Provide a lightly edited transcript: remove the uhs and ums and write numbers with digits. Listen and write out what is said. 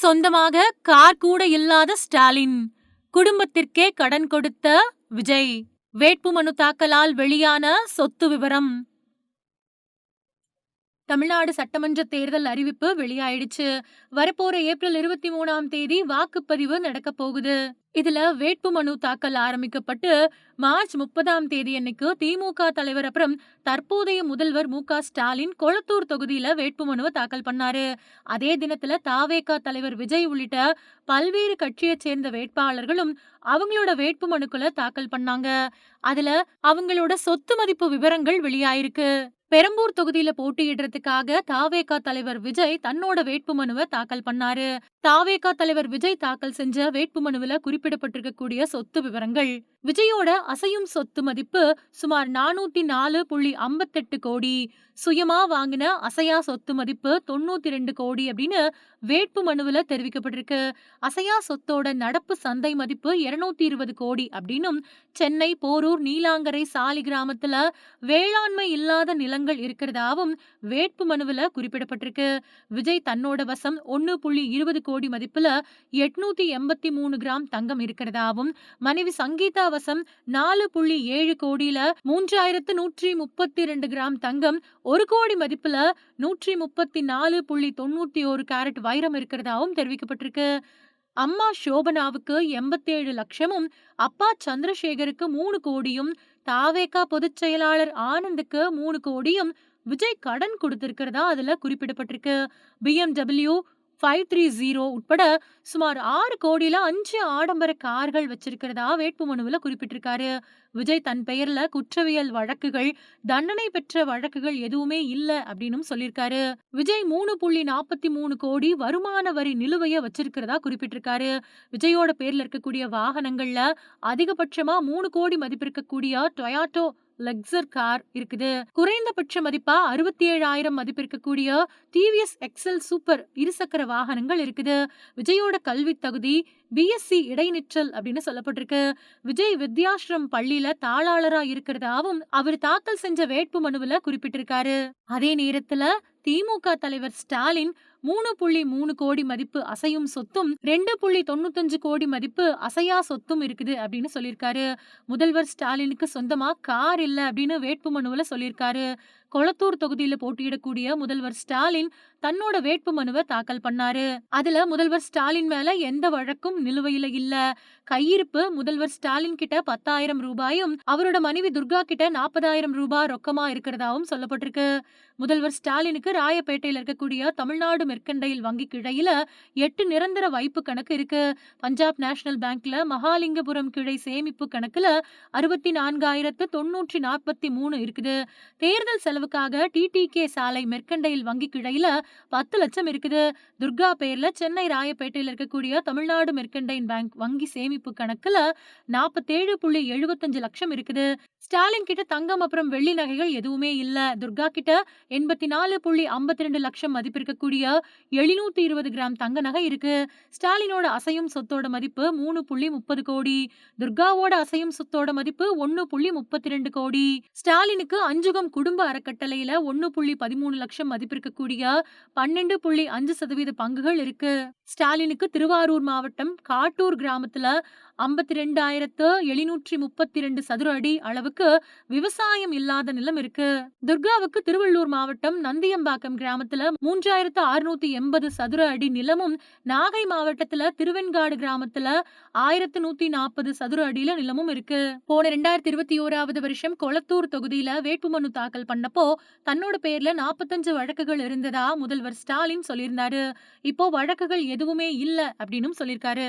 சொந்தமாக கார் கூட இல்லாத ஸ்டாலின், குடும்பத்திற்கே கடன் கொடுத்த விஜய், வேட்புமனு தாக்கலால் வெளியான சொத்து விவரம். தமிழ்நாடு சட்டமன்ற தேர்தல் அறிவிப்பு வெளியாயிடுச்சு. வரப்போற ஏப்ரல் 23ஆம் தேதி வாக்குப்பதிவு நடக்க போகுது. இதுல வேட்புமனு தாக்கல் ஆரம்பிக்கப்பட்டு மார்ச் 30ஆம் தேதி அன்னைக்கு திமுக தலைவர் அப்புறம் தற்போதைய முதல்வர் மு.க. ஸ்டாலின் கொளத்தூர் தொகுதியில வேட்புமனுவை தாக்கல் பண்ணாரு. அதே தினத்துல தாவேகா தலைவர் விஜய் உள்ளிட்ட பல்வேறு கட்சியை சேர்ந்த வேட்பாளர்களும் அவங்களோட வேட்புமனுக்களை தாக்கல் பண்ணாங்க. அதுல அவங்களோட சொத்து மதிப்பு விவரங்கள் வெளியாயிருக்கு. பெரம்பூர் தொகுதியில போட்டியிடுறதுக்காக தாவேகா தலைவர் விஜய் தன்னோட வேட்புமனுவை தாக்கல் பண்ணாரு. தாவேகா தலைவர் விஜய் தாக்கல் செஞ்ச வேட்புமனுவில குறிப்பிடப்பட்டிருக்கக்கூடிய சொத்து விவரங்கள். விஜயோட அசையும் சொத்து மதிப்பு சுமார் 404.58 கோடி. சுயமா வாங்கின அசையா சொத்து மதிப்பு 92 கோடி அப்படின்னு வேட்பு மனுவில தெரிவிக்கப்பட்டிருக்கு. அசையா சொத்தோட நடப்பு சந்தை மதிப்பு 220 கோடி அப்படின்னும் சென்னை போரூர் நீலாங்கரை சாலி கிராமத்துல வேளாண்மை இல்லாத நிலங்கள் இருக்கிறதாவும் வேட்பு மனுவில குறிப்பிடப்பட்டிருக்கு. விஜய் தன்னோட வசம் 1.20 கோடி மதிப்புல 883 கிராம் தங்கம் இருக்கிறதாவும், மனைவி சங்கீதா வசம் 4.7 கோடியில 3132 கிராம் தங்கம், 1 கோடி மதிப்புல 134.91 கேரட் வைரம் இருக்கிறதாவும் தெரிவிக்கப்பட்டிருக்கு. அம்மா சோபனாவுக்கு 87 லட்சமும், அப்பா சந்திரசேகருக்கு 3 கோடியும், தாவேகா பொதுச் செயலாளர் ஆனந்துக்கு 3 கோடியும் விஜய் கடன் கொடுத்திருக்கிறதா அதுல குறிப்பிடப்பட்டிருக்கு. BMW 530 உட்பட சுமார் 6 கோடியில 5 ஆடம்பர கார்கள் வச்சிருக்கிறதா வேட்புமனுவில குறிப்பிட்டிருக்காரு. விஜய் தன் பெயர்ல குற்றவியல் வழக்குகள், தண்டனை பெற்ற வழக்குகள் எதுவுமே இல்ல அப்படின்னு சொல்லியிருக்காரு. விஜய் 3.43 கோடி வருமான வரி நிலுவைய வச்சிருக்கிறதா குறிப்பிட்டிருக்காரு. விஜயோட பேர்ல இருக்கக்கூடிய வாகனங்கள்ல அதிகபட்சமா 3 கோடி மதிப்பிருக்கக்கூடிய டொயாட்டோ லெக்ஸர் கார் இருக்குது. குறைந்தபட்ச மதிப்பா 67,000 மதிப்பிருக்கக்கூடிய டிவிஎஸ் எக்ஸல் சூப்பர் இருசக்கர வாகனங்கள் இருக்குது. விஜயோட கல்வி தகுதி BSc இடைநிற்றல் அப்படின்னு சொல்லப்பட்டிருக்கு. விஜய் வித்யாஸ்ரம் பள்ளியில தாளாளரா இருக்கிறதாவும் அவர் தாக்கல் செஞ்ச வேட்பு மனுவில குறிப்பிட்டிருக்காரு. அதே நேரத்துல திமுக தலைவர் ஸ்டாலின் 3.3 கோடி மதிப்பு அசையும் சொத்தும், 2.95 கோடி மதிப்பு அசையா சொத்தும் இருக்குது அப்படின்னு சொல்லியிருக்காரு. முதல்வர் ஸ்டாலினுக்கு சொந்தமா கார் இல்ல அப்படின்னு வேட்புமனுவில சொல்லியிருக்காரு. கொளத்தூர் தொகுதியில போட்டியிடக்கூடிய முதல்வர் ஸ்டாலின் தன்னோட வேட்பு மனுவை தாக்கல் பண்ணாரு. அதுல முதல்வர் ஸ்டாலின் மேல எந்த வழக்கும் நிலுவையில இல்ல. கையிருப்பு முதல்வர் ஸ்டாலின் கிட்ட 10,000 ரூபாயும், அவரோட மனைவி துர்கா கிட்ட 40,000 ரூபாய் ரொக்கமா இருக்கிறதாவும் சொல்லப்பட்டிருக்கு. முதல்வர் ஸ்டாலினுக்கு ராயப்பேட்டையில இருக்கக்கூடிய தமிழ்நாடு மெர்கண்டைல் வங்கி கிளையில 8 நிரந்தர வைப்பு கணக்கு இருக்கு. பஞ்சாப் நேஷனல் பேங்க்ல மகாலிங்கபுரம் கிளை சேமிப்பு கணக்குல 64,943 இருக்குது. தேர்தல் செலவுக்காக TTK சாலை மெர்கண்டைல் வங்கி கிளையில 10 லட்சம் இருக்குது. துர்கா பேர்ல சென்னை ராயப்பேட்டையில இருக்கக்கூடிய தமிழ்நாடு மெர்கண்டைல் பேங்க் வங்கி சேமிப்பு கணக்குல 47.75 லட்சம் இருக்குது. ஸ்டாலின் கிட்ட தங்கம் அப்புறம் வெள்ளி நகைகள் எதுவுமே இல்ல. துர்கா கிட்ட 84.52 லட்சம் மதிப்பிருக்கக்கூடிய 720 கிராம் தங்க நகை இருக்கு. ஸ்டாலினோட அசையும் சொத்தோட மதிப்பு 3.30 கோடி. துர்காவோட அசையும் சொத்தோட மதிப்பு 1.32 கோடி. ஸ்டாலினுக்கு அஞ்சுகம் குடும்ப அறக்கட்டளையில 1.13 லட்சம் மதிப்பிருக்கக்கூடிய 12.5% பங்குகள் இருக்கு. ஸ்டாலினுக்கு திருவாரூர் மாவட்டம் காட்டூர் கிராமத்துல 52,732 சதுர அடி அளவுக்கு விவசாயம் இல்லாத நிலம் இருக்கு. துர்காவுக்கு திருவள்ளூர் மாவட்டம் நந்தியம்பாக்கம் கிராமத்துல 3,680 சதுர அடி நிலமும், நாகை மாவட்டத்துல திருவெண்காடு கிராமத்துல 1,140 சதுர அடியில நிலமும் இருக்கு. போன 2021 வருஷம் கொளத்தூர் தொகுதியில வேட்புமனு தாக்கல் பண்ணப்போ தன்னோட பேர்ல 45 வழக்குகள் இருந்ததா முதல்வர் ஸ்டாலின் சொல்லியிருந்தாரு. இப்போ வழக்குகள் எதுவுமே இல்ல அப்படின்னு சொல்லியிருக்காரு.